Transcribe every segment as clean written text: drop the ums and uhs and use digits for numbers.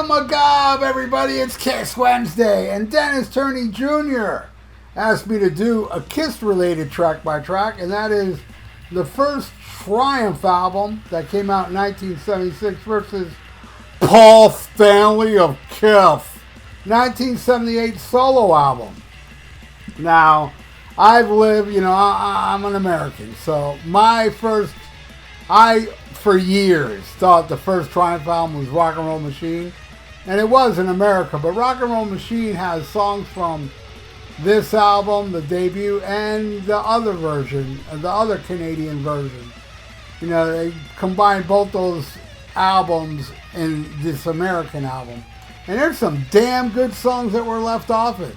my God, everybody, it's Kiss Wednesday, and Dennis Turney Jr. asked me to do a Kiss-related track by track, and that is the first Triumph album that came out in 1976 versus Paul Stanley of Kiss, 1978 solo album. Now, I've lived, I'm an American, so for years thought the first Triumph album was Rock and Roll Machine, and it was in America, but Rock and Roll Machine has songs from this album, the debut, and the other version, the other Canadian version. They combined both those albums in this American album, and there's some damn good songs that were left off it.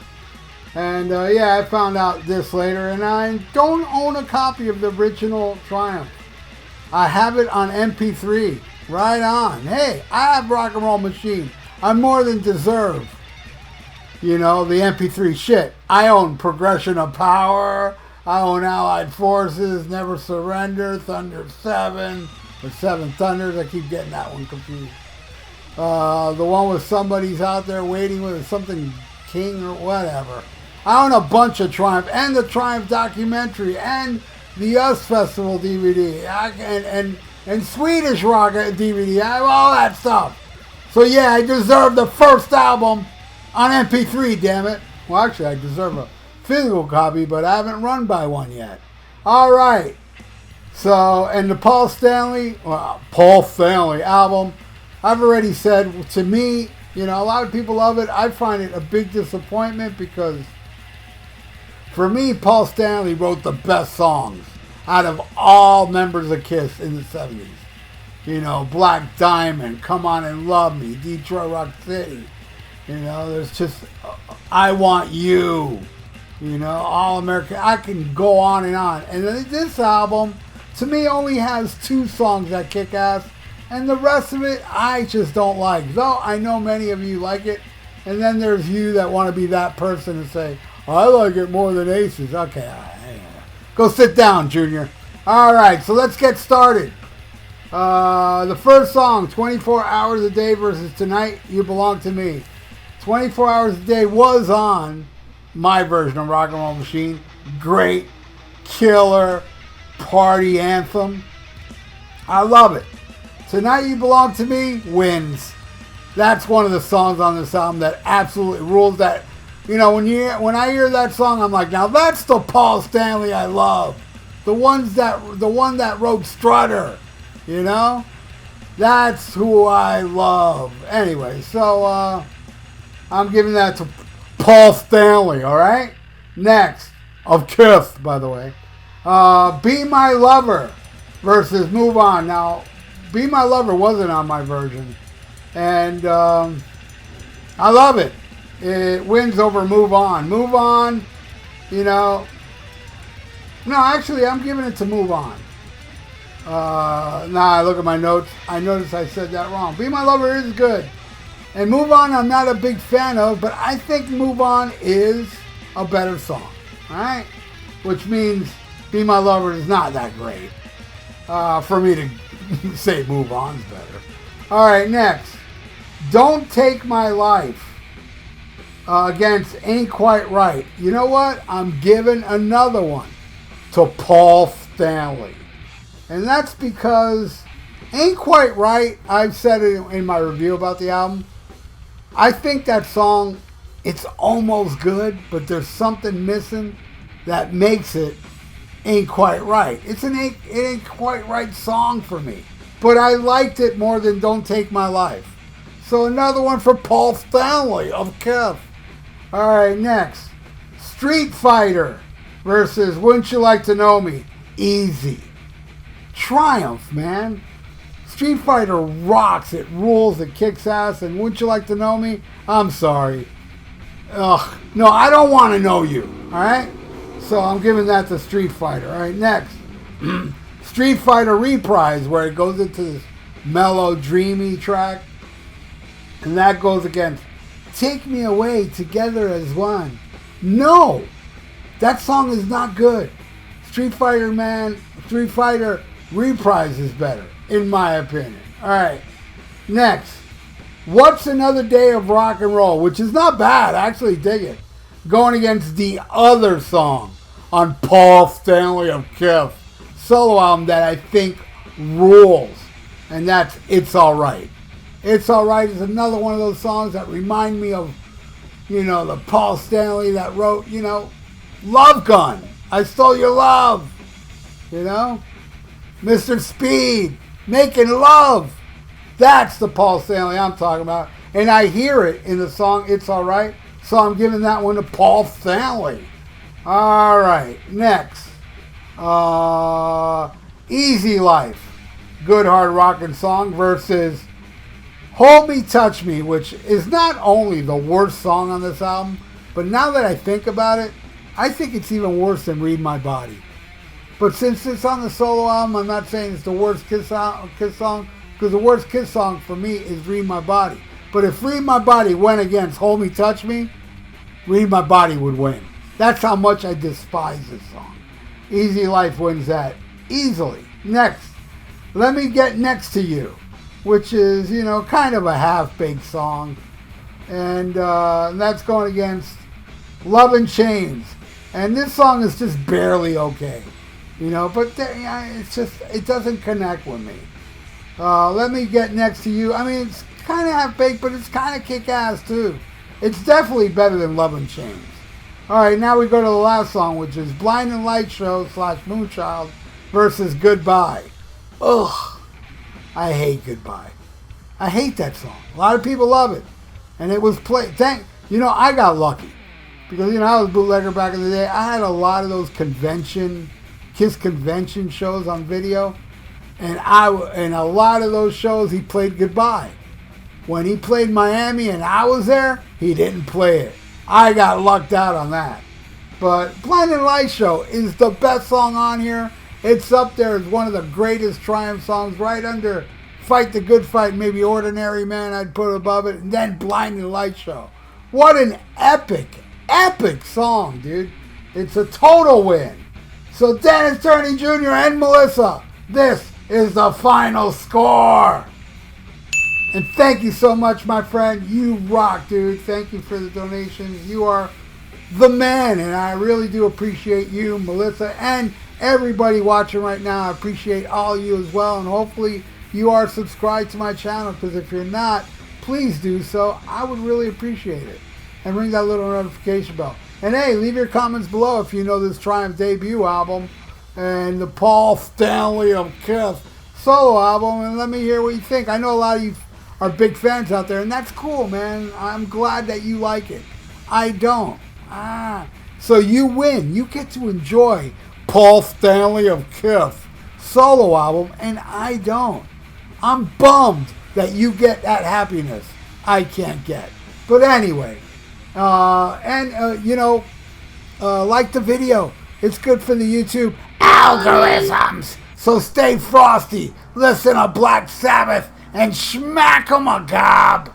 And I found out this later, and I don't own a copy of the original Triumph. I have it on MP3. Right on. Hey, I have Rock and Roll Machine. I more than deserve, the MP3 shit. I own Progression of Power. I own Allied Forces, Never Surrender, Thunder 7, or 7 Thunders. I keep getting that one confused. The one with Somebody's Out There Waiting with something King or whatever. I own a bunch of Triumph, and the Triumph documentary, and the US Festival DVD, and Swedish Rock DVD. I have all that stuff. So yeah, I deserve the first album on MP3, damn it. Well, actually, I deserve a physical copy, but I haven't run by one yet. All right. So, and the Paul Stanley album, I've already said, to me, a lot of people love it. I find it a big disappointment because, for me, Paul Stanley wrote the best songs out of all members of Kiss in the 70s. Black Diamond, Come On and Love Me, Detroit Rock City. There's just I Want You. All American. I can go on. And this album, to me, only has 2 songs that kick ass. And the rest of it, I just don't like. Though I know many of you like it. And then there's you that want to be that person and say, I like it more than Aces. Okay, go sit down, Junior. All right, so let's get started. The first song, 24 Hours a Day versus Tonight, You Belong to Me. 24 Hours a Day was on my version of Rock and Roll Machine. Great, killer, party anthem. I love it. Tonight You Belong to Me wins. That's one of the songs on this album that absolutely rules. That, when I hear that song, I'm like, now that's the Paul Stanley I love. The one that wrote Strutter. That's who I love. Anyway, so I'm giving that to Paul Stanley, all right? Next, of Kiss, by the way. Be My Lover versus Move On. Now, Be My Lover wasn't on my version. And I love it. It wins over Move On. Move On, No, actually, I'm giving it to Move On. I look at my notes. I noticed I said that wrong. Be My Lover is good. And Move On, I'm not a big fan of, but I think Move On is a better song. Alright? Which means Be My Lover is not that great. For me to say Move On's better. Alright, next. Don't Take My Life against Ain't Quite Right. You know what? I'm giving another one to Paul Stanley. And that's because Ain't Quite Right, I've said it in my review about the album, I think that song, it's almost good, but there's something missing that makes it Ain't Quite Right. It ain't quite right song for me. But I liked it more than Don't Take My Life. So another one for Paul Stanley of Kiss. Alright, next. Street Fighter versus Wouldn't You Like to Know Me? Easy. Triumph, man. Street Fighter rocks. It rules. It kicks ass. And Wouldn't You Like to Know Me? I'm sorry. Ugh. No, I don't want to know you. Alright? So I'm giving that to Street Fighter. Alright, next. Street Fighter Reprise, where it goes into this mellow, dreamy track. And that goes against Take Me Away, Together as One. No! That song is not good. Street Fighter Reprise is better, in my opinion. Alright, next. What's Another Day of Rock and Roll, which is not bad. I actually dig it. Going against the other song on Paul Stanley of Kiss solo album that I think rules, and that's It's Alright. It's Alright is another one of those songs that remind me of, the Paul Stanley that wrote, Love Gun. I Stole Your Love. Mr. Speed. Making Love. That's the Paul Stanley I'm talking about. And I hear it in the song It's Alright. So I'm giving that one to Paul Stanley. Alright, next. Easy Life. Good hard rockin' song versus Hold Me, Touch Me, which is not only the worst song on this album, but now that I think about it, I think it's even worse than Read My Body. But since it's on the solo album, I'm not saying it's the worst Kiss song, because the worst Kiss song for me is Read My Body. But if Read My Body went against Hold Me, Touch Me, Read My Body would win. That's how much I despise this song. Easy Life wins that easily. Next, Let Me Get Next to You, which is, kind of a half-baked song. And that's going against Love and Chains. And this song is just barely okay. But it doesn't connect with me. Let Me Get Next to You. I mean, it's kind of half-baked, but it's kind of kick-ass, too. It's definitely better than Love and Chains. All right, now we go to the last song, which is Blinding Light Show / Moonchild versus Goodbye. Ugh. I hate Goodbye. I hate that song. A lot of people love it. And it was played. I got lucky. Because, I was a bootlegger back in the day. I had a lot of those Kiss convention shows on video. And a lot of those shows, he played Goodbye. When he played Miami and I was there, he didn't play it. I got lucked out on that. But Blinding Light Show is the best song on here. It's up there as one of the greatest Triumph songs, right under Fight the Good Fight, maybe Ordinary Man I'd put above it, and then Blinding Light Show. What an epic song, dude. It's a total win. So Dennis Turney Jr. and Melissa, this is the final score. And thank you so much, my friend. You rock, dude. Thank you for the donation. You are the man, and I really do appreciate you, Melissa, and everybody watching right now. I appreciate all of you as well, and hopefully you are subscribed to my channel, because if you're not, please do so. I would really appreciate it. And ring that little notification bell. And hey, leave your comments below if you know this Triumph debut album and the Paul Stanley of Kiss solo album, and let me hear what you think. I know a lot of you are big fans out there, and that's cool, man. I'm glad that you like it. I don't. So you win. You get to enjoy Paul Stanley of Kiss solo album, and I don't. I'm bummed that you get that happiness I can't get. But anyway, like the video. It's good for the YouTube algorithms. So stay frosty, listen to Black Sabbath, and smack 'em a gob.